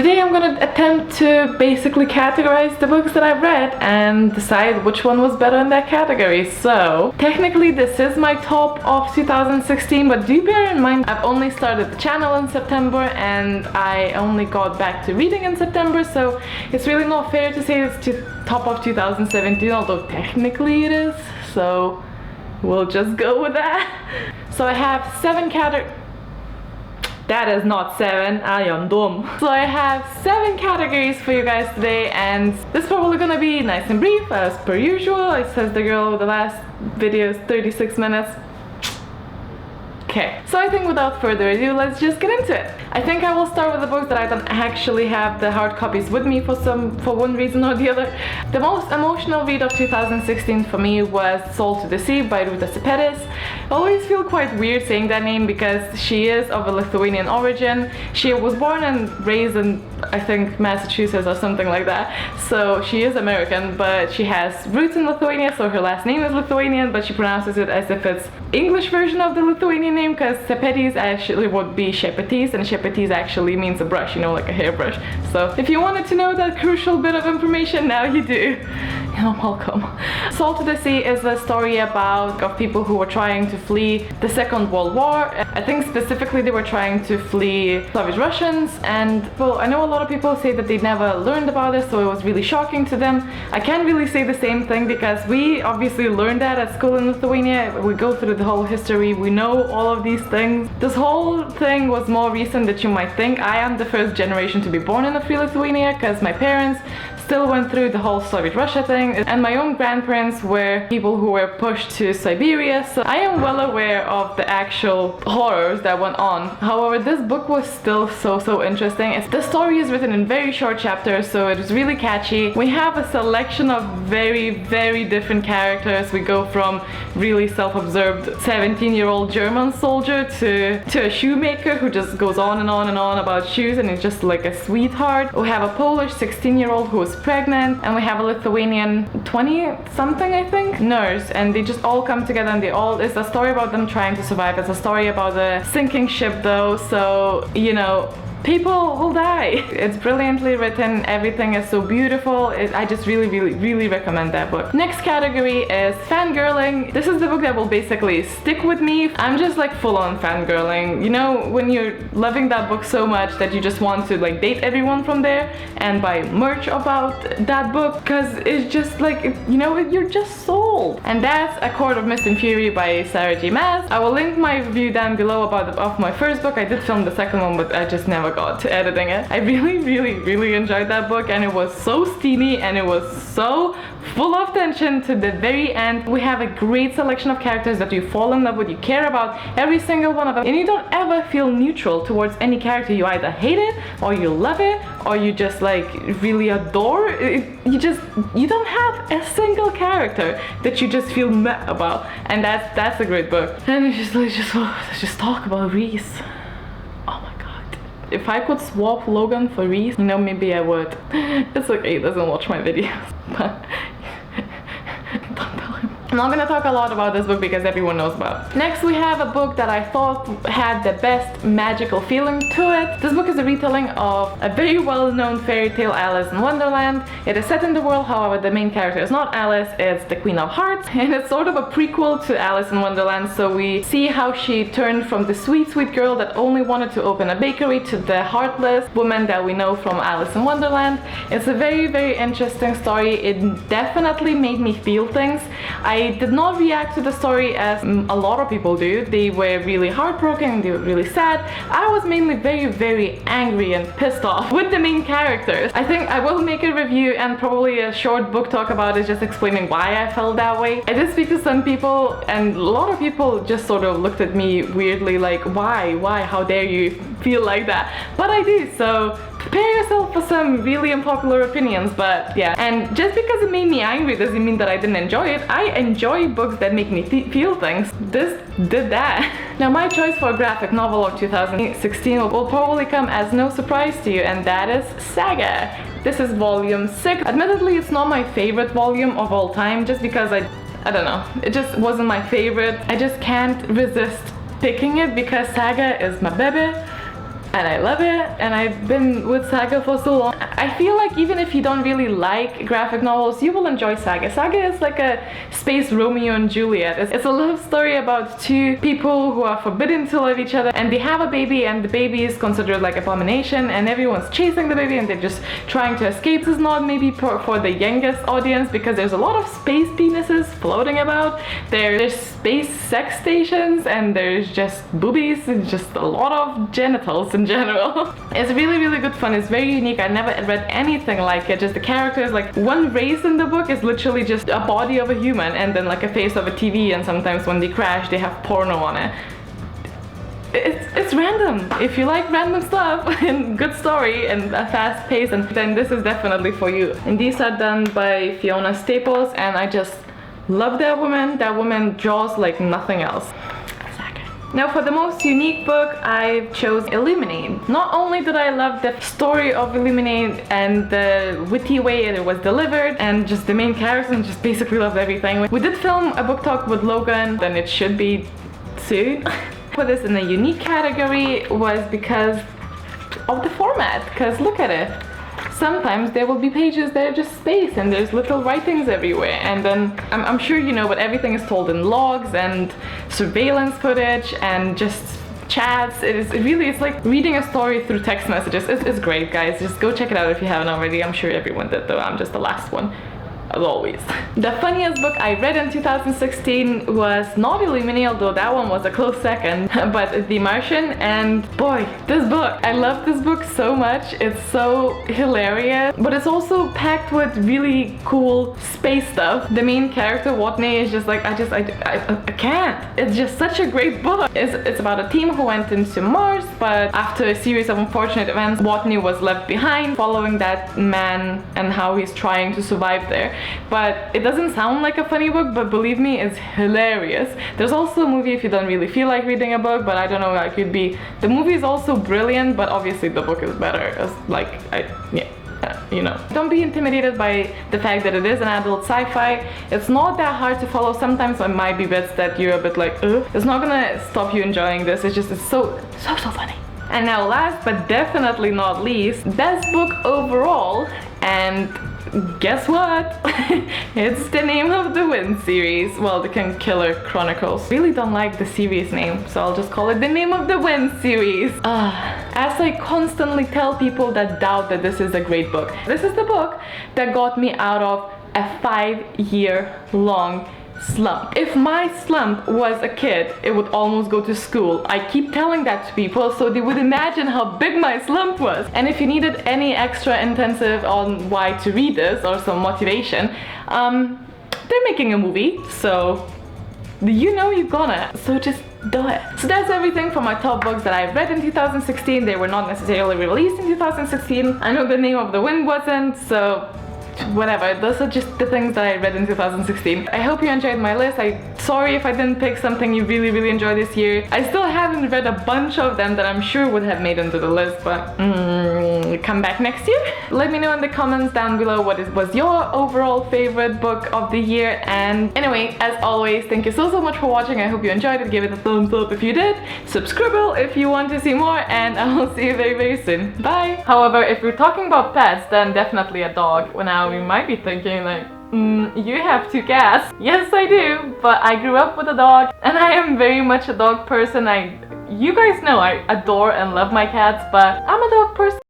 Today I'm gonna attempt to basically categorize the books that I've read and decide which one was better in that category. So technically this is my top of 2016, but do bear in mind I've only started the channel in September and I only got back to reading in September, so it's really not fair to say it's top of 2017, although technically it is, so we'll just go with that. So I have 7 categories. That is not 7, I am dumb. So I have 7 categories for you guys today, and this is probably gonna be nice and brief as per usual. It says the girl with the last video is 36 minutes. Okay, so I think without further ado, let's just get into it. I think I will start with the books that I don't actually have the hard copies with me for one reason or the other. The most emotional read of 2016 for me was Soul to the Sea by Ruta Sepetys. I always feel quite weird saying that name because she is of a Lithuanian origin. She was born and raised in, I think, Massachusetts or something like that. So she is American, but she has roots in Lithuania, so her last name is Lithuanian, but she pronounces it as if it's English version of the Lithuanian name, because Sepetys actually would be Shepetys, and Shepetys actually means a brush, you know, like a hairbrush. So if you wanted to know that crucial bit of information, now you do. You're welcome. Soul to the Sea is a story of people who were trying to flee the Second World War. I think specifically they were trying to flee Soviet Russians, and well, I know a lot of people say that they never learned about it, so it was really shocking to them. I can't really say the same thing because we obviously learned that at school in Lithuania. We go through the whole history, we know all of these things. This whole thing was more recent than you might think. I am the first generation to be born in a free Lithuania because my parents still went through the whole Soviet Russia thing, and my own grandparents were people who were pushed to Siberia, so I am well aware of the actual horrors that went on. However, this book was still so interesting. The story is written in very short chapters, so it was really catchy. We have a selection of very different characters. We go from really self-absorbed 17-year-old German soldier to a shoemaker who just goes on and on about shoes and is just like a sweetheart. We have a Polish 16-year-old who is pregnant, and we have a Lithuanian 20-something, I think, nurse, and they just all come together and it's a story about them trying to survive. It's a story about a sinking ship though, so, you know, people will die. It's brilliantly written, everything is so beautiful. I just really recommend that book. Next category is fangirling. This is the book that will basically stick with me. I'm just like full-on fangirling. You know, when you're loving that book so much that you just want to like date everyone from there and buy merch about that book, because it's just like, you know, you're just sold. And that's A Court of Mist and Fury by Sarah J. Maas. I will link my review down below of my first book. I did film the second one, but I just never got to editing it. I really enjoyed that book, and it was so steamy and it was so full of tension to the very end. We have a great selection of characters that you fall in love with, you care about every single one of them, and you don't ever feel neutral towards any character. You either hate it or you love it or you just like really adore it. You don't have a single character that you just feel meh about, and that's a great book. And it's just talk about Reese. If I could swap Logan for Reese, you know, maybe I would. It's okay, he doesn't watch my videos, but don't tell him. I'm not gonna talk a lot about this book because everyone knows about it. Next we have a book that I thought had the best magical feeling to it. This book is a retelling of a very well-known fairy tale, Alice in Wonderland. It is set in the world, however the main character is not Alice, it's the Queen of Hearts, and it's sort of a prequel to Alice in Wonderland. So we see how she turned from the sweet girl that only wanted to open a bakery to the heartless woman that we know from Alice in Wonderland. It's a very interesting story. It definitely made me feel things. I did not react to the story as a lot of people do. They were really heartbroken, they were really sad. I was mainly very angry and pissed off with the main characters. I think I will make a review and probably a short book talk about it, just explaining why I felt that way. I did speak to some people, and a lot of people just sort of looked at me weirdly like, why, how dare you feel like that? But I do, so prepare yourself for some really unpopular opinions. But yeah, and just because it made me angry doesn't mean that I didn't enjoy it. I enjoy books that make me feel things. This did that. Now my choice for a graphic novel of 2016 will probably come as no surprise to you, and that is Saga. This is volume 6. Admittedly, it's not my favorite volume of all time, just because I don't know, it just wasn't my favorite. I just can't resist picking it because Saga is my baby. and I love it, and I've been with Saga for so long. I feel like even if you don't really like graphic novels, you will enjoy Saga. Saga is like a space Romeo and Juliet. It's a love story about two people who are forbidden to love each other, and they have a baby, and the baby is considered like abomination, and everyone's chasing the baby, and they're just trying to escape. This is not maybe for the youngest audience, because there's a lot of space penises floating about. There's space sex stations, and there's just boobies, and just a lot of genitals in general. It's really, really good fun. It's very unique. I never read anything like it. Just the characters, like one race in the book is literally just a body of a human, and then like a face of a TV, and sometimes when they crash they have porno on it. It's random. If you like random stuff and good story and a fast pace, and then this is definitely for you. And these are done by Fiona Staples, and I just love that woman. That woman draws like nothing else. Now for the most unique book, I chose Illuminate. Not only did I love the story of Illuminate and the witty way it was delivered, and just the main characters, and just basically loved everything. We did film a book talk with Logan, and it should be soon. Put this in a unique category was because of the format, because look at it. Sometimes there will be pages that are just space, and there's little writings everywhere, and then I'm sure you know, but everything is told in logs and surveillance footage and just chats. It's like reading a story through text messages. It's great, guys. Just go check it out if you haven't already. I'm sure everyone did, though I'm just the last one, as always. The funniest book I read in 2016 was not Illuminate, although that one was a close second, but The Martian. And boy, this book, I love this book so much. It's so hilarious, but it's also packed with really cool space stuff. The main character, Watney, is just like, I can't. It's just such a great book. It's about a team who went into Mars, but after a series of unfortunate events, Watney was left behind, following that man and how he's trying to survive there. But it doesn't sound like a funny book, but believe me, it's hilarious. There's also a movie if you don't really feel like reading a book, but I don't know, like the movie is also brilliant, but obviously the book is better. You know. Don't be intimidated by the fact that it is an adult sci-fi. It's not that hard to follow. Sometimes there might be bits that you're a bit like, ugh. It's not gonna stop you enjoying this. It's so funny. And now last but definitely not least, best book overall, and guess what? It's the Name of the Wind series. Well, the Killer Chronicles. Really don't like the series name, so I'll just call it the Name of the Wind series. As I constantly tell people that doubt that this is a great book, this is the book that got me out of a 5-year-long slump. If my slump was a kid, it would almost go to school. I keep telling that to people so they would imagine how big my slump was. And if you needed any extra intensive on why to read this or some motivation, they're making a movie, so you know you're gonna, so just do it. So that's everything for my top books that I read in 2016. They were not necessarily released in 2016. I know the Name of the Wind wasn't, so whatever. Those are just the things that I read in 2016. I hope you enjoyed my list. Sorry if I didn't pick something you really enjoyed this year. I still haven't read a bunch of them that I'm sure would have made into the list, but come back next year. Let me know in the comments down below what was your overall favorite book of the year. And anyway, as always, thank you so much for watching. I hope you enjoyed it. Give it a thumbs up if you did. Subscribe if you want to see more, and I will see you very soon. Bye! However, if we're talking about pets, then definitely a dog. Now you might be thinking like, you have 2 cats. Yes, I do, but I grew up with a dog, and I am very much a dog person. You guys know I adore and love my cats, but I'm a dog person.